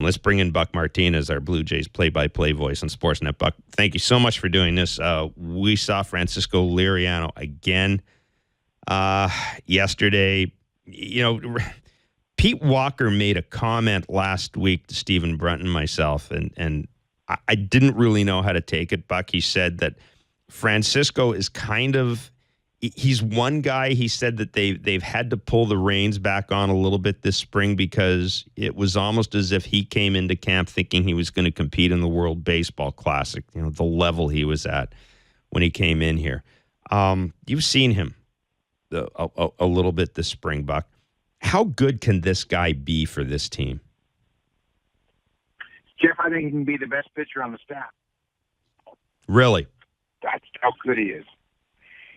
Let's bring in Buck Martinez, our Blue Jays play-by-play voice on Sportsnet. Buck, thank you so much for doing this. We saw Francisco Liriano again yesterday. You know, Pete Walker made a comment last week to Stephen Brunt and myself, and I didn't really know how to take it, Buck. He said that Francisco is kind of... He's one guy. He said that they've had to pull the reins back on a little bit this spring because it was almost as if he came into camp thinking he was going to compete in the World Baseball Classic, you know, the level he was at when he came in here. You've seen him a little bit this spring, Buck. How good can this guy be for this team? Jeff, I think he can be the best pitcher on the staff. Really? That's how good he is.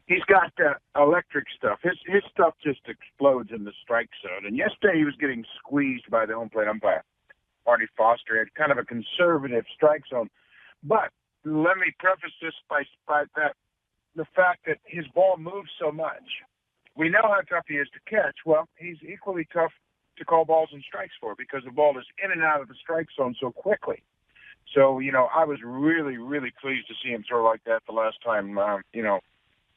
He's got electric stuff. His stuff just explodes in the strike zone. And yesterday he was getting squeezed by the home plate umpire, Marty Foster. He had kind of a conservative strike zone. But let me preface this by that the fact that his ball moves so much. We know how tough he is to catch. Well, he's equally tough to call balls and strikes for because the ball is in and out of the strike zone so quickly. So, I was really, really pleased to see him throw like that the last time,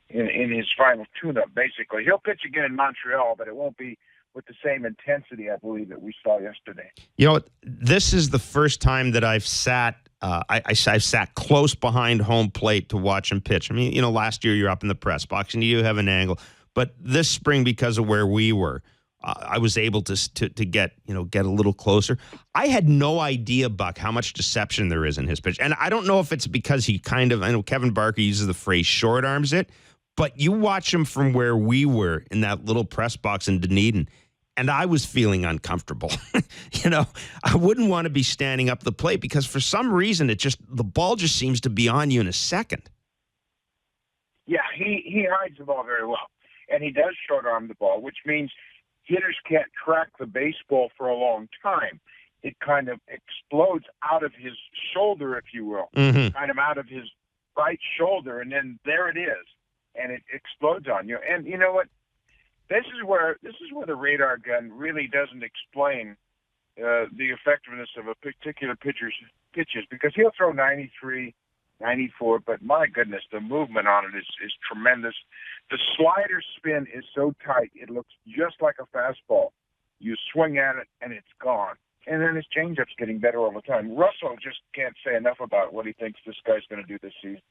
in his final tune-up, basically. He'll pitch again in Montreal, but it won't be with the same intensity, I believe, that we saw yesterday. You know, this is the first time that I've sat I've sat close behind home plate to watch him pitch. I mean, last year you're up in the press box and you do have an angle. But this spring, because of where we were, I was able to get a little closer. I had no idea, Buck, how much deception there is in his pitch. And I don't know if it's because he I know Kevin Barker uses the phrase short arms it, but you watch him from where we were in that little press box in Dunedin, and I was feeling uncomfortable. I wouldn't want to be standing up the plate because for some reason the ball just seems to be on you in a second. Yeah, he hides the ball very well. And he does short arm the ball, which means hitters can't track the baseball for a long time. It kind of explodes out of his shoulder, if you will, kind of out of his right shoulder, and then there it is. And it explodes on you. And you know what? This is where the radar gun really doesn't explain the effectiveness of a particular pitcher's pitches, because he'll throw 93, 94, but my goodness, the movement on it is tremendous. The slider spin is so tight, it looks just like a fastball. You swing at it, and it's gone. And then his changeup's getting better all the time. Russell just can't say enough about what he thinks this guy's going to do this season.